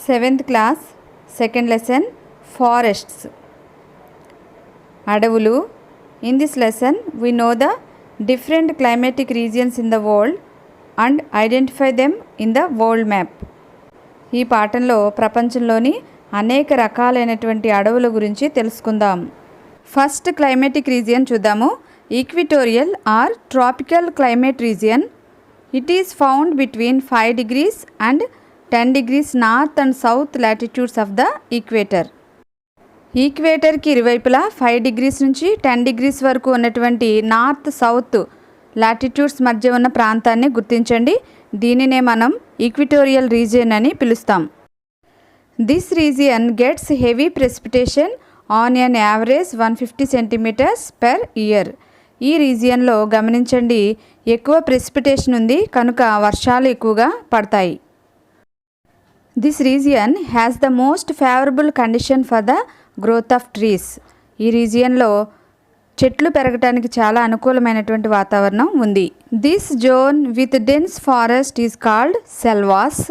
Seventh class second lesson forests అడవులు. In this lesson we know the different climatic regions in the world and identify them in the world map. ఈ పాఠంలో ప్రపంచంలోని అనేక రకాలైనటువంటి అడవుల గురించి తెలుసుకుందాం. ఫస్ట్ క్లైమేటిక్ రీజియన్ చూద్దాము. Equatorial or tropical climate region. It is found between 5 degrees and 10 degrees north and south latitudes of the equator. ఈక్వేటర్కి ఇరువైపులా 5 degrees నుంచి 10 degrees వరకు ఉన్నటువంటి నార్త్ సౌత్ లాటిట్యూడ్స్ మధ్య ఉన్న ప్రాంతాన్ని గుర్తించండి. దీనినే మనం ఈక్విటోరియల్ రీజియన్ అని పిలుస్తాం. This region gets heavy precipitation on N average 150 centimeters per year. ఈ రీజియన్లో గమనించండి, ఎక్కువ ప్రెసిపిటేషన్ ఉంది కనుక వర్షాలు ఎక్కువగా పడతాయి. This region has the most favourable condition for the growth of trees. ఈ రీజియన్లో చెట్లు పెరగటానికి చాలా అనుకూలమైనటువంటి వాతావరణం ఉంది. This zone with dense forest is called selvas.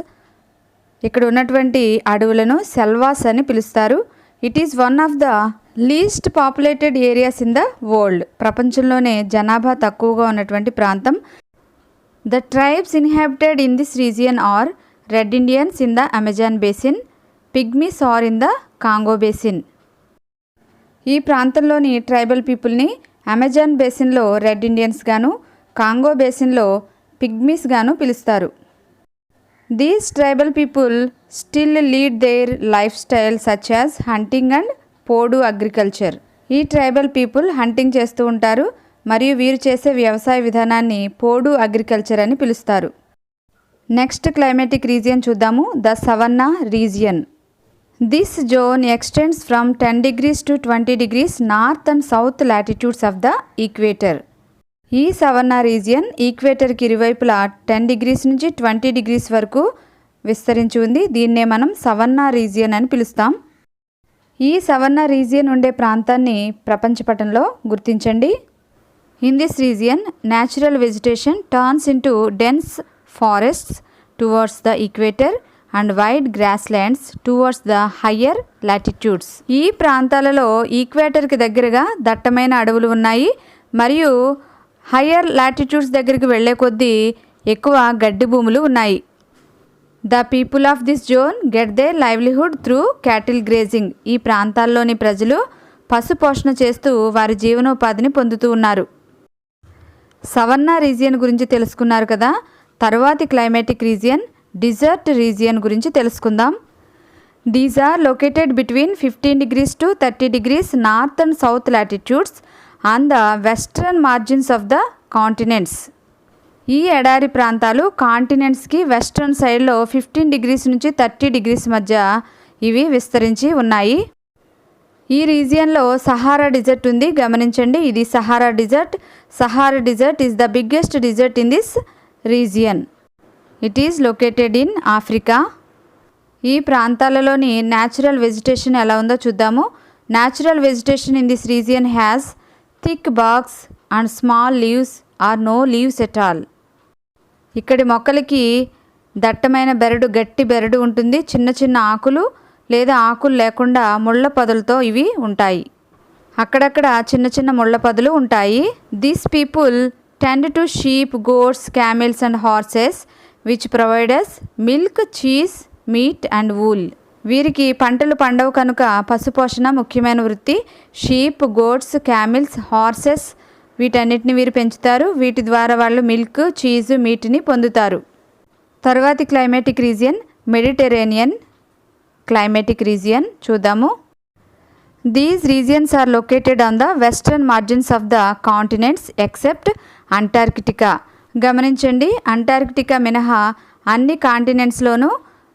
ఇక్కడ ఉన్నటువంటి అడవులను సెల్వాస్ అని పిలుస్తారు. It is one of the least populated areas in the world. ప్రపంచంలోనే జనాభా తక్కువగా ఉన్నటువంటి ప్రాంతం. The tribes inhabited in this region are red Indians in the Amazon basin, pygmies are in the Congo basin. ఈ ప్రాంతంలోని tribal పీపుల్ని Amazon బేసిన్లో red Indians గాను, కాంగో బేసిన్లో పిగ్మీస్ గాను పిలుస్తారు. These tribal people still lead their life style such as hunting and పోడు agriculture. ఈ ట్రైబల్ పీపుల్ హంటింగ్ చేస్తూ ఉంటారు మరియు వీరు చేసే వ్యవసాయ విధానాన్ని పోడు అగ్రికల్చర్ అని పిలుస్తారు. నెక్స్ట్ క్లైమేటిక్ రీజియన్ చూద్దాము. The savanna region. This zone extends from 10 degrees to 20 degrees north and south latitudes of the equator. ఈ సవన్నా రీజియన్ ఈక్వేటర్కి ఇరువైపులా 10 degrees నుంచి 20 degrees వరకు విస్తరించి ఉంది. దీన్నే మనం సవన్నా రీజియన్ అని పిలుస్తాం. ఈ సవన్నా రీజియన్ ఉండే ప్రాంతాన్ని ప్రపంచపటంలో గుర్తించండి. In this region natural vegetation turns into dense forests towards the equator and wide grasslands towards the higher latitudes. ఈ ప్రాంతాలలో ఈక్వేటర్కి దగ్గరగా దట్టమైన అడవులు ఉన్నాయి మరియు హయ్యర్ లాటిట్యూడ్స్ దగ్గరికి వెళ్ళే కొద్దీ ఎక్కువ గడ్డి భూములు ఉన్నాయి. The people of this zone get there livelihood through cattle grazing. ఈ ప్రాంతాల్లోని ప్రజలు పశుపోషణ చేస్తూ వారి జీవనోపాధిని పొందుతూ ఉన్నారు. సవన్నా రీజియన్ గురించి తెలుసుకున్నారు కదా. తరువాతి క్లైమేటిక్ రీజియన్ డిజర్ట్ రీజియన్ గురించి తెలుసుకుందాం. These are located between 15 degrees to 30 degrees north and south latitudes on the western margins of the continents. ఈ ఎడారి ప్రాంతాలు కాంటినెంట్స్కి వెస్ట్రన్ సైడ్లో 15 degrees నుంచి 30 degrees మధ్య ఇవి విస్తరించి ఉన్నాయి. ఈ రీజియన్లో సహారా డిజర్ట్ ఉంది. గమనించండి, ఇది Sahara desert. Sahara desert is the biggest desert in this region. It is located in Africa. ఈ ప్రాంతాలలోని న్యాచురల్ వెజిటేషన్ ఎలా ఉందో చూద్దాము. Natural vegetation in this region has thick barks and small leaves or no leaves at all. ఇక్కడి మొక్కలకి దట్టమైన బెరడు, గట్టి బెరడు ఉంటుంది. చిన్న చిన్న ఆకులు లేదా ఆకులు లేకుండా ముళ్ళ పొదలతో ఇవి ఉంటాయి. అక్కడక్కడ చిన్న చిన్న ముళ్ళ పొదలు ఉంటాయి. These people tend to sheep, goats, camels and horses which provide us milk, cheese, meat and wool. వీరికి పంటలు పండవు కనుక పశుపోషణ ముఖ్యమైన వృత్తి. షీప్, గోట్స్, క్యామిల్స్, హార్సెస్ వీటన్నిటిని వీరు పెంచుతారు. వీటి ద్వారా వాళ్ళు మిల్క్, చీజ్, మీట్ని పొందుతారు. తరువాతి climatic region Mediterranean climatic region చూద్దాము. These regions are located on the western margins of the continents except Antarctica. గమనించండి, అంటార్కిటికా మినహా అన్ని కాంటినెంట్స్లోనూ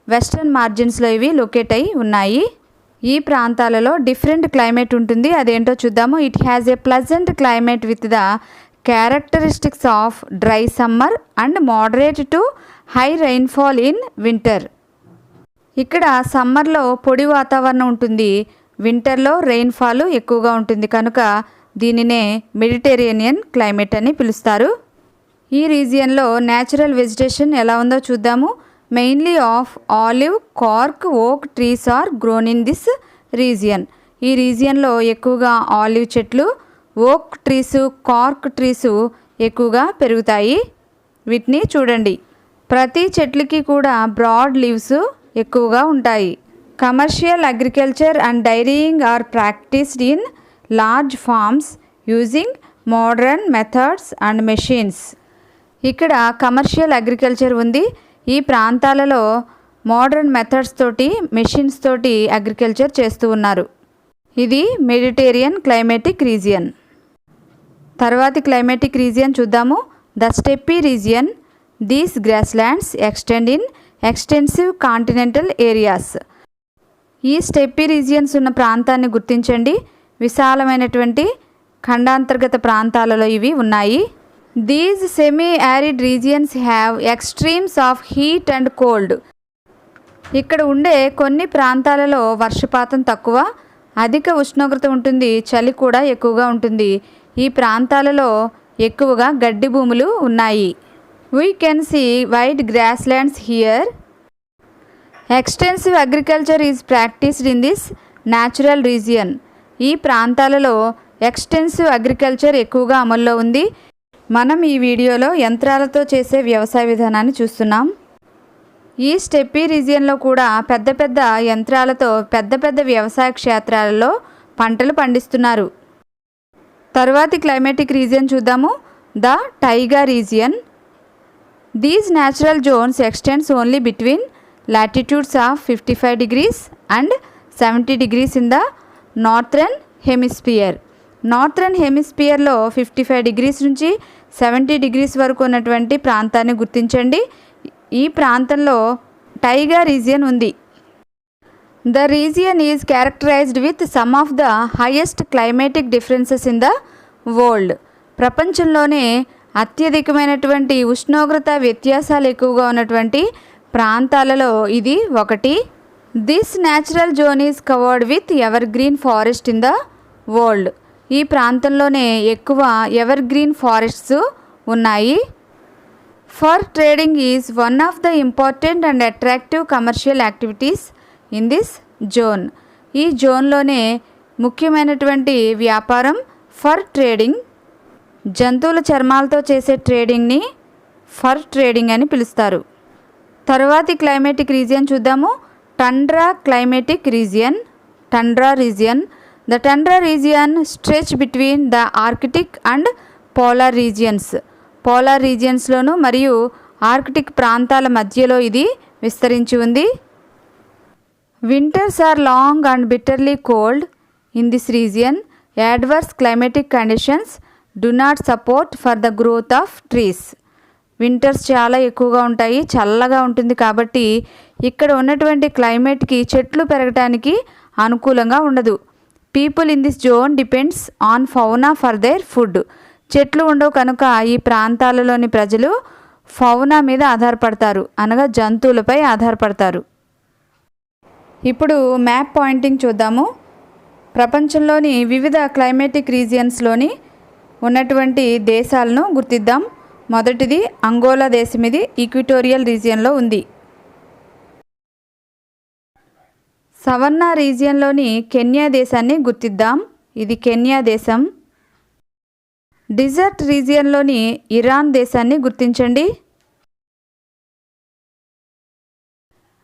వెస్ట్రన్ మార్జిన్స్లో ఇవి లొకేట్ అయి ఉన్నాయి. ఈ ప్రాంతాలలో డిఫరెంట్ క్లైమేట్ ఉంటుంది. అదేంటో చూద్దాము. It has a pleasant climate with the characteristics of dry summer and moderate to high rainfall in winter. ఇక్కడ సమ్మర్లో పొడి వాతావరణం ఉంటుంది, వింటర్లో రెయిన్ఫాల్ ఎక్కువగా ఉంటుంది కనుక దీనినే మెడిటరేనియన్ క్లైమేట్ అని పిలుస్తారు. ఈ రీజియన్లో న్యాచురల్ వెజిటేషన్ ఎలా ఉందో చూద్దాము. Mainly of olive, cork, oak trees are grown in this region. ఈ రీజియన్లో ఎక్కువగా ఆలివ్ చెట్లు, ఓక్ ట్రీస్, కార్క్ ట్రీస్ ఎక్కువగా పెరుగుతాయి. వీటిని చూడండి. ప్రతి చెట్లకి కూడా బ్రాడ్ లీవ్స్ ఎక్కువగా ఉంటాయి. Commercial agriculture and dairying are practised in large farms using modern methods and machines. ఇక్కడ కమర్షియల్ అగ్రికల్చర్ ఉంది. ఈ ప్రాంతాలలో మోడర్న్ మెథడ్స్ తోటి, మెషిన్స్ తోటి అగ్రికల్చర్ చేస్తూ ఉన్నారు. ఇది మెడిటేరియన్ క్లైమేటిక్ రీజియన్. తర్వాతి క్లైమేటిక్ రీజియన్ చూద్దాము. The steppe region. These grasslands extend in extensive continental areas. ఈ స్టెప్పీ రీజియన్స్ ఉన్న ప్రాంతాన్ని గుర్తించండి. విశాలమైనటువంటి ఖండాంతర్గత ప్రాంతాలలో ఇవి ఉన్నాయి. These semi arid regions have extremes of heat and cold. ఇక్కడ ఉండే కొన్ని ప్రాంతాలలో వర్షపాతం తక్కువ, అధిక ఉష్ణోగ్రత ఉంటుంది, చలి కూడా ఎక్కువగా ఉంటుంది. ఈ ప్రాంతాలలో ఎక్కువగా గడ్డి భూములు ఉన్నాయి. We can see wide grasslands here. Extensive agriculture is practised in this natural region. ఈ ప్రాంతాలలో ఎక్స్టెన్సివ్ అగ్రికల్చర్ ఎక్కువగా అమల్లో ఉంది. మనం ఈ వీడియోలో యంత్రాలతో చేసే వ్యవసాయ విధానాన్ని చూస్తున్నాం. ఈ స్టెప్పీ రీజియన్లో కూడా పెద్ద పెద్ద యంత్రాలతో పెద్ద పెద్ద వ్యవసాయ క్షేత్రాలలో పంటలు పండిస్తున్నారు. తర్వాతి క్లైమేటిక్ రీజియన్ చూద్దాము. The taiga region. These natural zones extends only between latitudes of 55 degrees and 70 degrees in the northern hemisphere. Northern హెమిస్పియర్లో 55 డిగ్రీస్ నుంచి 70 డిగ్రీస్ వరకు ఉన్నటువంటి ప్రాంతాన్ని గుర్తించండి. ఈ ప్రాంతంలో టైగా రీజియన్ ఉంది. The region is characterised with some of the highest climatic differences in the world. ప్రపంచంలోనే అత్యధికమైనటువంటి ఉష్ణోగ్రత వ్యత్యాసాలు ఎక్కువగా ఉన్నటువంటి ప్రాంతాలలో ఇది ఒకటి. This natural zone is covered with evergreen forest in the world. ఈ ప్రాంతంలోనే ఎక్కువ ఎవర్ గ్రీన్ ఫారెస్ట్స్ ఉన్నాయి. Fur trading is one of the important and attractive commercial activities in this zone. ఈ జోన్లోనే ముఖ్యమైనటువంటి వ్యాపారం ఫర్ ట్రేడింగ్. జంతువుల చర్మాలతో చేసే ట్రేడింగ్ని ఫర్ ట్రేడింగ్ అని పిలుస్తారు. తర్వాతి క్లైమేటిక్ రీజియన్ చూద్దాము. Tundra climatic region. Tundra region. The tundra region stretch between the Arctic and polar regions. Polar రీజియన్స్లోను మరియు ఆర్కిటిక్ ప్రాంతాల మధ్యలో ఇది విస్తరించి ఉంది. Winters are long and bitterly cold in this region. Adverse climatic conditions do not support for the growth of trees. Winters చాలా ఎక్కువగా ఉంటాయి, చల్లగా ఉంటుంది. కాబట్టి ఇక్కడ ఉన్నటువంటి క్లైమేట్కి చెట్లు పెరగటానికి అనుకూలంగా ఉండదు. People in this zone depends on fauna for their food. చెట్లు ఉండవు కనుక ఈ ప్రాంతాలలోని ప్రజలు ఫౌనా మీద ఆధారపడతారు, అనగా జంతువులపై ఆధారపడతారు. ఇప్పుడు మ్యాప్ పాయింటింగ్ చూద్దాము. ప్రపంచంలోని వివిధ క్లైమేటిక్ రీజియన్స్లోని ఉన్నటువంటి దేశాలను గుర్తిద్దాం. మొదటిది అంగోలా దేశం. ఇది ఈక్విటోరియల్ రీజియన్లో ఉంది. సవర్నా రీజియన్లోని కెన్యా దేశాన్ని గుర్తిద్దాం. ఇది కెన్యా దేశం. డిజర్ట్ రీజియన్లోని ఇరాన్ దేశాన్ని గుర్తించండి.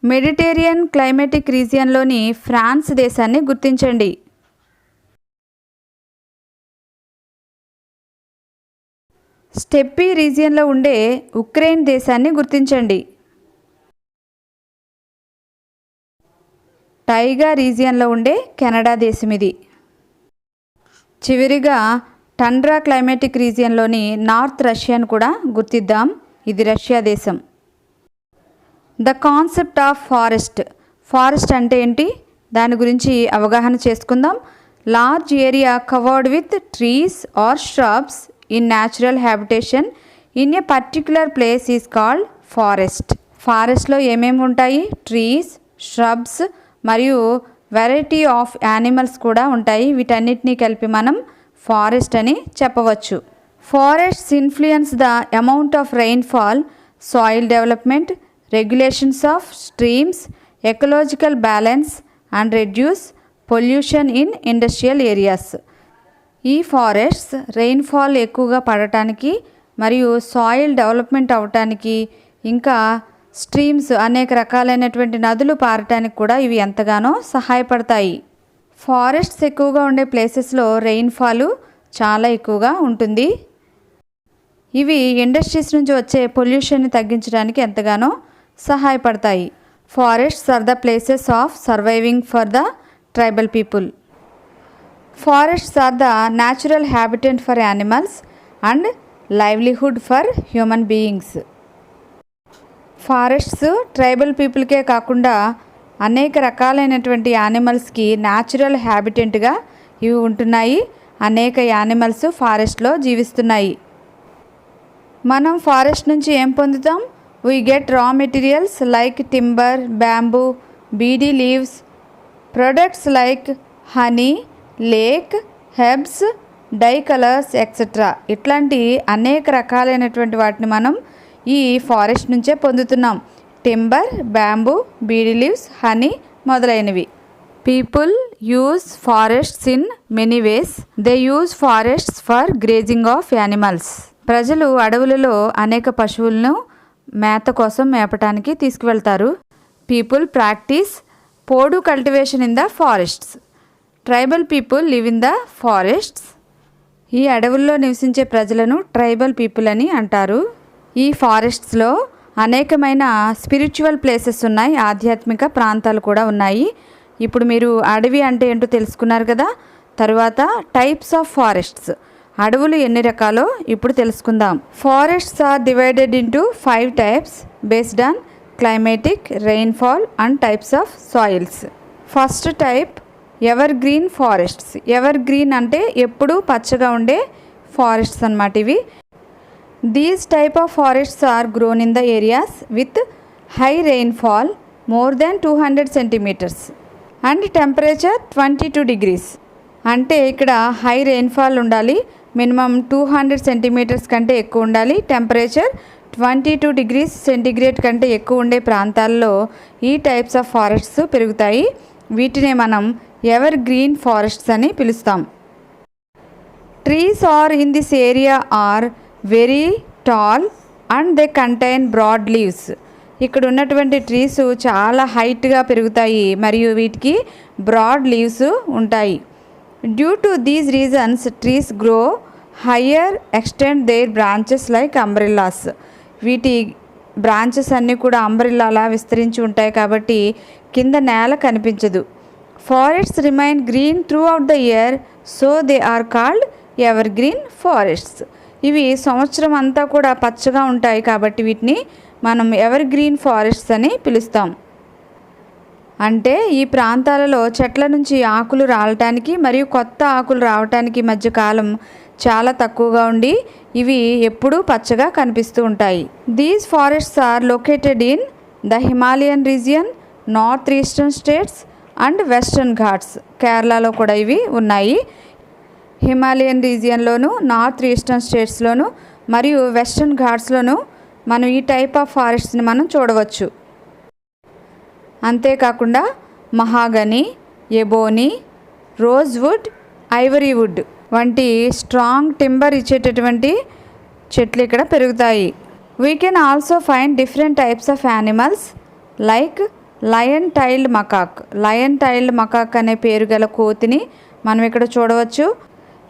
మెడిటేరియన్ క్లైమేటిక్ రీజియన్లోని ఫ్రాన్స్ దేశాన్ని గుర్తించండి. స్టెప్పీ రీజియన్లో ఉండే ఉక్రెయిన్ దేశాన్ని గుర్తించండి. టైగా రీజియన్లో ఉండే కెనడా దేశం ఇది. చివరిగా టండ్రా క్లైమేటిక్ రీజియన్లోని నార్త్ రష్యాను కూడా గుర్తిద్దాం. ఇది రష్యా దేశం. The concept of forest. Forest అంటే ఏంటి, దాని గురించి అవగాహన చేసుకుందాం. Large area covered with trees or shrubs in natural habitation in a particular place is called forest. ఫారెస్ట్లో ఏమేమి ఉంటాయి? ట్రీస్, shrubs మరియు వెరైటీ ఆఫ్ యానిమల్స్ కూడా ఉంటాయి. వీటన్నిటినీ కలిపి మనం ఫారెస్ట్ అని చెప్పవచ్చు. Forests influence the amount of rainfall, soil development, regulations of streams, ecological balance and reduce pollution in industrial areas. ఈ ఫారెస్ట్స్ రెయిన్ఫాల్ ఎక్కువగా పడటానికి మరియు సాయిల్ డెవలప్మెంట్ అవటానికి ఇంకా స్ట్రీమ్స్ అనేక రకాలైనటువంటి నదులు పారటానికి కూడా ఇవి ఎంతగానో సహాయపడతాయి. ఫారెస్ట్స్ ఎక్కువగా ఉండే ప్లేసెస్లో రెయిన్ఫాల్ చాలా ఎక్కువగా ఉంటుంది. ఇవి ఇండస్ట్రీస్ నుంచి వచ్చే పొల్యూషన్ని తగ్గించడానికి ఎంతగానో సహాయపడతాయి. Forests are the places of surviving for the tribal people. Forests are the natural habitant for animals and livelihood for human beings. Forests tribal పీపుల్కే కాకుండా అనేక రకాలైనటువంటి యానిమల్స్కి న్యాచురల్ హ్యాబిటెంట్గా ఇవి ఉంటున్నాయి. అనేక యానిమల్స్ ఫారెస్ట్లో జీవిస్తున్నాయి. మనం ఫారెస్ట్ నుంచి ఏం పొందుతాం? We get raw materials like timber, bamboo, beedi leaves, products like honey, lac, herbs, dye colours etcetera. ఇట్లాంటి అనేక రకాలైనటువంటి వాటిని మనం ఈ ఫారెస్ట్ నుంచే పొందుతున్నాం. Timber, bamboo, beedi leaves, honey మొదలైనవి. People use forests in many ways. They use forests for grazing of animals. ప్రజలు అడవులలో అనేక పశువులను మేత కోసం మేపటానికి తీసుకువెళ్తారు. People practise podu cultivation in the forests. Tribal people live in the forests. ఈ అడవుల్లో నివసించే ప్రజలను ట్రైబల్ పీపుల్ అని అంటారు. ఈ ఫారెస్ట్స్లో అనేకమైన స్పిరిచువల్ ప్లేసెస్ ఉన్నాయి, ఆధ్యాత్మిక ప్రాంతాలు కూడా ఉన్నాయి. ఇప్పుడు మీరు అడవి అంటే ఏంటో తెలుసుకున్నారు కదా. తరువాత టైప్స్ ఆఫ్ ఫారెస్ట్స్, అడవులు ఎన్ని రకాలో ఇప్పుడు తెలుసుకుందాం. Forests are divided into 5 types based on climatic, rainfall and types of soils. First type ever green forests. Ever green అంటే ఎప్పుడూ పచ్చగా ఉండే ఫారెస్ట్స్ అన్నమాట ఇవి. These type of forests are grown in the areas with high rainfall more than 200 centimeters and temperature 22 degrees. అంటే ఇక్కడ high rainfall ఉండాలి, minimum 200 centimeters కంటే ఎక్కువ ఉండాలి, టెంపరేచర్ 22 degrees centigrade కంటే ఎక్కువ ఉండే ప్రాంతాల్లో ఈ టైప్స్ ఆఫ్ ఫారెస్ట్స్ పెరుగుతాయి. వీటినే మనం ఎవర్ గ్రీన్ ఫారెస్ట్స్ అని పిలుస్తాం. Trees are in this area are very tall and they contain broad leaves. ఇక్కడ ఉన్నటువంటి ట్రీస్ చాలా హైట్గా పెరుగుతాయి మరియు వీటికి బ్రాడ్ లీవ్స్ ఉంటాయి. Due to these reasons trees grow higher, extend their branches like umbrellas. వీటి బ్రాంచెస్ అన్నీ కూడా అంబ్రెల్లాలా విస్తరించి ఉంటాయి కాబట్టి కింద నేల కనిపించదు. Forests remain green throughout the year, so they are called ever green forests. ఇవి సంవత్సరం అంతా కూడా పచ్చగా ఉంటాయి కాబట్టి వీటిని మనం ఎవర్ గ్రీన్ ఫారెస్ట్స్ అని పిలుస్తాం. అంటే ఈ ప్రాంతాలలో చెట్ల నుంచి ఆకులు రాలటానికి మరియు కొత్త ఆకులు రావటానికి మధ్య కాలం చాలా తక్కువగా ఉండి ఇవి ఎప్పుడూ పచ్చగా కనిపిస్తూ ఉంటాయి. These forests are located in the Himalayan region, north eastern states and Western Ghats. కేరళలో కూడా ఇవి ఉన్నాయి. హిమాలయన్ రీజియన్లోను, నార్త్ ఈస్టర్న్ స్టేట్స్లోను మరియు వెస్టర్న్ ఘాట్స్లోను మనం ఈ టైప్ ఆఫ్ ఫారెస్ట్ని మనం చూడవచ్చు. అంతేకాకుండా మహాగని, ఎబోనీ, రోజ్వుడ్, ఐవరీవుడ్ వంటి స్ట్రాంగ్ టింబర్ ఇచ్చేటటువంటి చెట్లు ఇక్కడ పెరుగుతాయి. We can also find different types of animals like lion tailed macaque. Lion tailed macaque అనే పేరు గల కోతిని మనం ఇక్కడ చూడవచ్చు.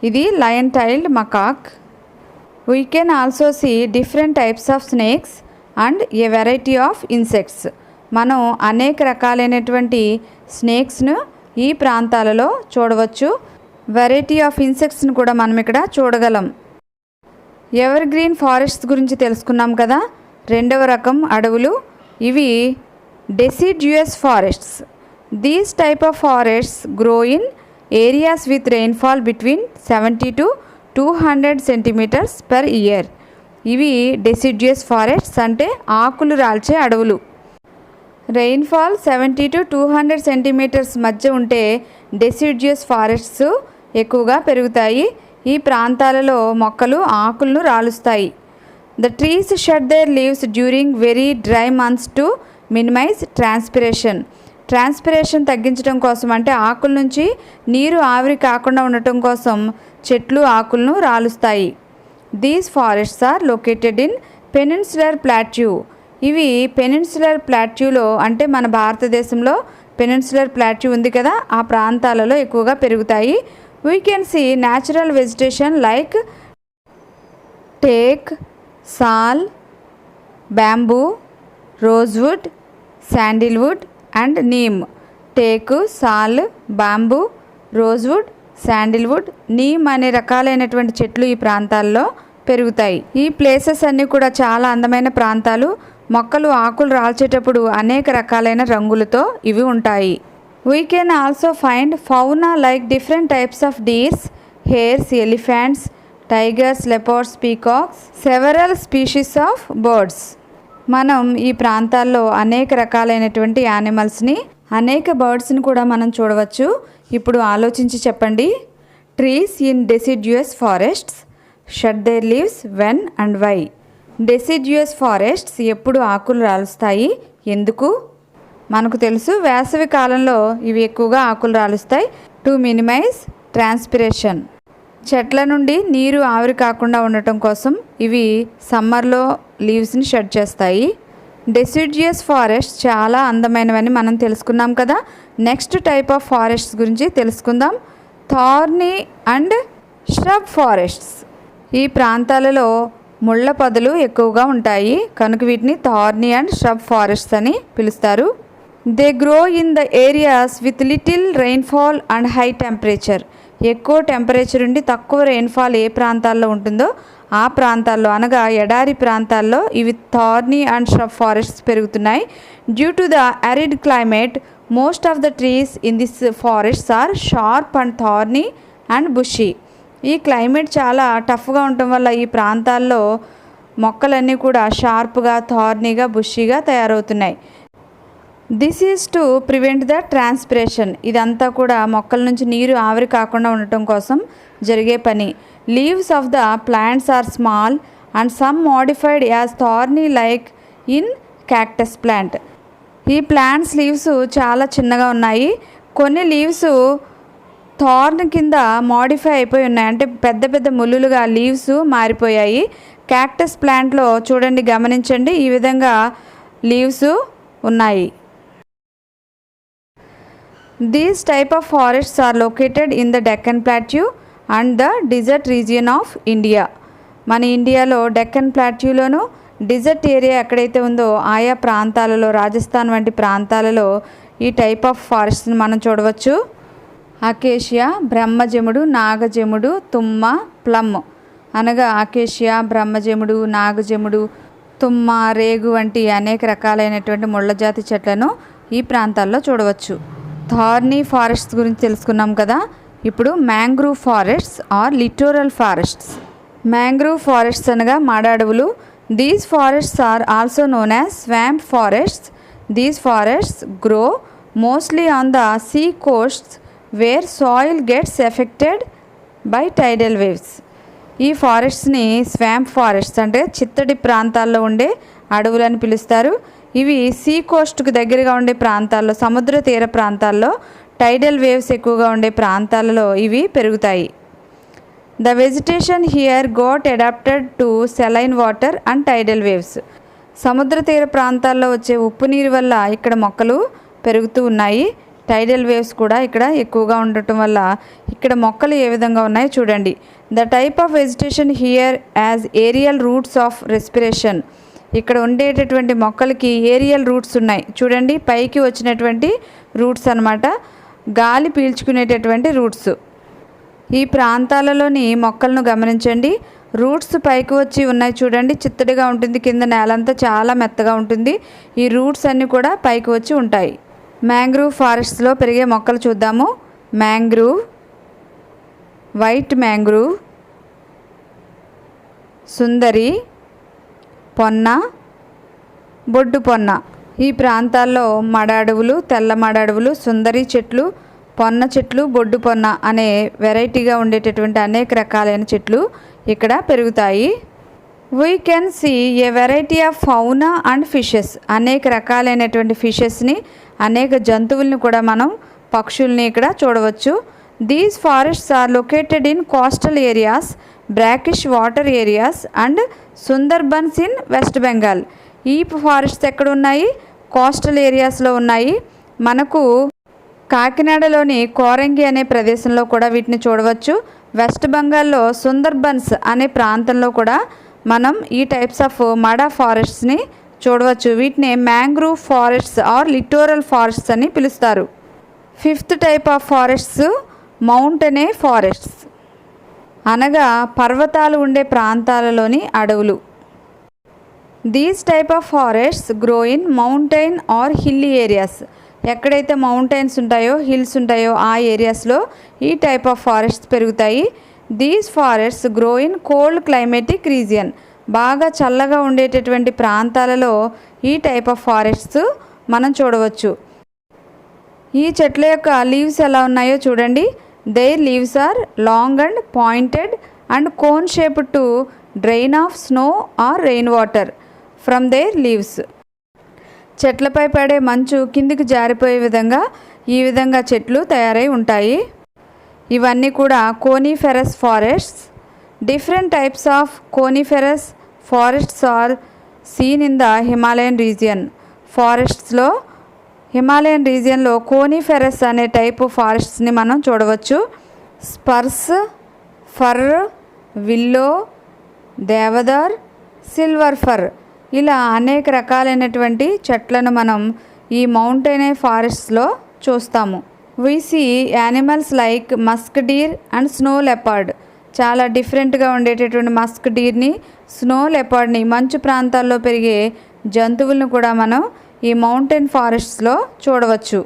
ఇది lion tailed macaque. We can also see different types of snakes and a variety of insects. మనం అనేక రకాలైనటువంటి స్నేక్స్ను ఈ ప్రాంతాలలో చూడవచ్చు. వెరైటీ ఆఫ్ ఇన్సెక్ట్స్ను కూడా మనం ఇక్కడ చూడగలం. ఎవర్ గ్రీన్ ఫారెస్ట్స్ గురించి తెలుసుకున్నాం కదా. రెండవ రకం అడవులు ఇవి deciduous forests. These type of forests grow in areas with rainfall between 70 to 200 centimeters per year. ఇవి డెసిడ్యుయస్ ఫారెస్ట్స్ అంటే ఆకులు రాల్చే అడవులు. రెయిన్ఫాల్ 70 to 200 centimeters మధ్య ఉంటే డెసిడ్యుయస్ ఫారెస్ట్స్ ఎక్కువగా పెరుగుతాయి. ఈ ప్రాంతాలలో మొక్కలు ఆకులను రాలుస్తాయి. The trees shed their leaves during very dry months to minimize transpiration. Transpiration తగ్గించడం కోసం అంటే ఆకుల నుంచి నీరు ఆవిరి కాకుండా ఉండటం కోసం చెట్లు ఆకులను రాలుస్తాయి. These forests are located in peninsular plateau. ఇవి పెనిన్సులర్ ప్లాట్యూలో అంటే మన భారతదేశంలో పెనిన్సులర్ ప్లాట్యూ ఉంది కదా, ఆ ప్రాంతాలలో ఎక్కువగా పెరుగుతాయి. We can see natural vegetation like teak, sal, bamboo, rosewood, sandalwood and neem. టేకు, sal, bamboo, rosewood, Sandalwood, neem అనే రకాలైనటువంటి చెట్లు ఈ ప్రాంతాల్లో పెరుగుతాయి. ఈ ప్లేసెస్ అన్నీ కూడా చాలా అందమైన ప్రాంతాలు. మొక్కలు ఆకులు రాల్చేటప్పుడు అనేక రకాలైన రంగులతో ఇవి ఉంటాయి. We can also find fauna like different types of deers, hairs, elephants, tigers, leopards, peacocks, several species of birds. మనం ఈ ప్రాంతాల్లో అనేక రకాలైనటువంటి యానిమల్స్ని, అనేక బర్డ్స్ని కూడా మనం చూడవచ్చు. ఇప్పుడు ఆలోచించి చెప్పండి. Trees in deciduous forests shed their leaves when and why. Deciduous forests ఎప్పుడు ఆకులు రాలుస్తాయి, ఎందుకు? మనకు తెలుసు, వేసవి కాలంలో ఇవి ఎక్కువగా ఆకులు రాలుస్తాయి. To minimise transpiration. చెట్ల నుండి నీరు ఆవిరి కాకుండా ఉండటం కోసం ఇవి సమ్మర్లో లీవ్స్ని షెడ్ చేస్తాయి. డెసిడ్యుయస్ ఫారెస్ట్ చాలా అందమైనవని మనం తెలుసుకున్నాం కదా. నెక్స్ట్ టైప్ ఆఫ్ ఫారెస్ట్స్ గురించి తెలుసుకుందాం. Thorny and shrub forests. ఈ ప్రాంతాలలో ముళ్ళ పొదలు ఎక్కువగా ఉంటాయి కనుక వీటిని థార్నీ అండ్ ష్రబ్ ఫారెస్ట్స్ అని పిలుస్తారు. They grow in the areas with little rainfall and high temperature. ఎక్కువ టెంపరేచర్ ఉండి తక్కువ రెయిన్ఫాల్ ఏ ప్రాంతాల్లో ఉంటుందో ఆ ప్రాంతాల్లో, అనగా ఎడారి ప్రాంతాల్లో ఇవి థార్నీ అండ్ ష్రబ్ ఫారెస్ట్స్ పెరుగుతున్నాయి. Due to the arid climate most of the trees in this forests are sharp and thorny and bushy. ఈ క్లైమేట్ చాలా టఫ్గా ఉండటం వల్ల ఈ ప్రాంతాల్లో మొక్కలన్నీ కూడా షార్ప్గా, థార్నీగా, బుషీగా తయారవుతున్నాయి. This is to prevent the transpiration. ఇదంతా కూడా మొక్కల నుంచి నీరు ఆవిరి కాకుండా ఉండటం కోసం జరిగే పని. Leaves of the plants are small and some modified as thorny like in cactus plant. ఈ ప్లాంట్స్ లీవ్స్ చాలా చిన్నగా ఉన్నాయి. కొన్ని లీవ్స్ థార్న్ కింద మోడిఫై అయిపోయి ఉన్నాయి, అంటే పెద్ద పెద్ద ముళ్ళులుగా లీవ్స్ మారిపోయాయి. క్యాక్టస్ ప్లాంట్లో చూడండి, గమనించండి, ఈ విధంగా లీవ్స్ ఉన్నాయి. These type of forests are located in the Deccan Plateau and the desert region of India. మన ఇండియాలో డెక్కన్ ప్లాట్యూలోను డిజర్ట్ ఏరియా ఎక్కడైతే ఉందో ఆయా ప్రాంతాలలో, రాజస్థాన్ వంటి ప్రాంతాలలో ఈ టైప్ ఆఫ్ ఫారెస్ట్ని మనం చూడవచ్చు. అకేషియా, బ్రహ్మజముడు, నాగజముడు, తుమ్మ, ప్లమ్. అనగా అకేషియా, బ్రహ్మజముడు, నాగజముడు, తుమ్మ, రేగు వంటి అనేక రకాలైనటువంటి ముళ్ళజాతి చెట్లను ఈ ప్రాంతాల్లో చూడవచ్చు. థార్నీ ఫారెస్ట్స్ గురించి తెలుసుకున్నాం కదా. ఇప్పుడు mangrove forests or littoral forests. Mangrove forests అనగా మాడాడవులు. These forests are also known as swamp forests. These forests grow mostly on the sea coasts where soil gets affected by tidal waves. ఈ ఫారెస్ట్స్ని swamp forests అంటే చిత్తడి ప్రాంతాల్లో ఉండే అడవులని పిలుస్తారు. ఇవి సీ కోస్ట్కు దగ్గరగా ఉండే ప్రాంతాల్లో, సముద్ర తీర ప్రాంతాల్లో టైడల్ వేవ్స్ ఎక్కువగా ఉండే ప్రాంతాలలో ఇవి పెరుగుతాయి. The vegetation here got adapted to saline water and tidal waves. సముద్ర తీర ప్రాంతాల్లో వచ్చే ఉప్పు నీరు వల్ల ఇక్కడ మొక్కలు పెరుగుతూ ఉన్నాయి. టైడల్ వేవ్స్ కూడా ఇక్కడ ఎక్కువగా ఉండటం వల్ల ఇక్కడ మొక్కలు ఏ విధంగా ఉన్నాయో చూడండి. The type of vegetation here has aerial roots of respiration. ఇక్కడ ఉండేటటువంటి మొక్కలకి ఏరియల్ రూట్స్ ఉన్నాయి చూడండి, పైకి వచ్చినటువంటి రూట్స్ అన్నమాట, గాలి పీల్చుకునేటటువంటి రూట్స్. ఈ ప్రాంతాలలోని మొక్కలను గమనించండి. రూట్స్ పైకి వచ్చి ఉన్నాయి చూడండి, చిత్తడిగా ఉంటుంది, కింద నేలంతా చాలా మెత్తగా ఉంటుంది. ఈ రూట్స్ అన్నీ కూడా పైకి వచ్చి ఉంటాయి. మ్యాంగ్రూవ్ ఫారెస్ట్స్లో పెరిగే మొక్కలు చూద్దాము. మ్యాంగ్రూవ్, వైట్ మ్యాంగ్రూవ్, సుందరి, పొన్న, బొడ్డు పొన్న. ఈ ప్రాంతాల్లో మడాడవులు, తెల్ల మడాడవులు, సుందరి చెట్లు, పొన్న చెట్లు, బొడ్డు పొన్న అనే వెరైటీగా ఉండేటటువంటి అనేక రకాలైన చెట్లు ఇక్కడ పెరుగుతాయి. We can see a variety of fauna and fishes. అనేక రకాలైనటువంటి ఫిషెస్ని, అనేక జంతువుల్ని కూడా మనం పక్షుల్ని ఇక్కడ చూడవచ్చు. These forests are located in coastal areas, brackish water areas and Sundarbans in West Bengal. ఈ ఫారెస్ట్స్ ఎక్కడ ఉన్నాయి? కోస్టల్ ఏరియాస్లో ఉన్నాయి. మనకు కాకినాడలోని కోరంగి అనే ప్రదేశంలో కూడా వీటిని చూడవచ్చు. వెస్ట్ బెంగాల్లో సుందర్బన్స్ అనే ప్రాంతంలో కూడా మనం ఈ టైప్స్ ఆఫ్ మడా ఫారెస్ట్స్ని చూడవచ్చు. వీటిని mangrove forests or littoral forests అని పిలుస్తారు. Fifth type of forests montane forests, అనగా పర్వతాలు ఉండే ప్రాంతాలలోని అడవులు. These type of forests grow in mountain or hilly areas. ఎక్కడైతే మౌంటైన్స్ ఉంటాయో, హిల్స్ ఉంటాయో ఆ ఏరియాస్లో ఈ టైప్ ఆఫ్ ఫారెస్ట్స్ పెరుగుతాయి. These forests grow in cold climatic region. బాగా చల్లగా ఉండేటటువంటి ప్రాంతాలలో ఈ టైప్ ఆఫ్ ఫారెస్ట్స్ మనం చూడవచ్చు. ఈ చెట్ల యొక్క లీవ్స్ ఎలా ఉన్నాయో చూడండి. Their leaves are long and pointed and cone shaped to drain off snow or rain water from their leaves. చెట్లపై పడే మంచు కిందికి జారిపోయే విధంగా ఈ విధంగా చెట్లు తయారై ఉంటాయి. ఇవన్నీ కూడా coniferous forests. Different types of coniferous forests are seen in the Himalayan region. ఫారెస్ట్స్లో హిమాలయన్ రీజియన్లో కోనిఫెరస్ అనే టైపు ఫారెస్ట్స్ని మనం చూడవచ్చు. Spruce, fir, willow, deodar, silver fir ఇలా అనేక రకాలైనటువంటి చెట్లను మనం ఈ మౌంటైన్ ఫారెస్ట్స్లో చూస్తాము. We see animals like musk deer and snow leopard. చాలా డిఫరెంట్గా ఉండేటటువంటి మస్క్ డీర్ని, స్నో లెపర్డ్ని, మంచు ప్రాంతాల్లో పెరిగే జంతువులను కూడా మనం ఈ మౌంటైన్ ఫారెస్ట్స్లో చూడవచ్చు.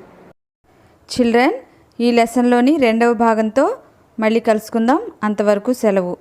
చిల్డ్రన్, ఈ లెసన్లోని 2వ భాగంతో మళ్ళీ కలుసుకుందాం. అంతవరకు సెలవు.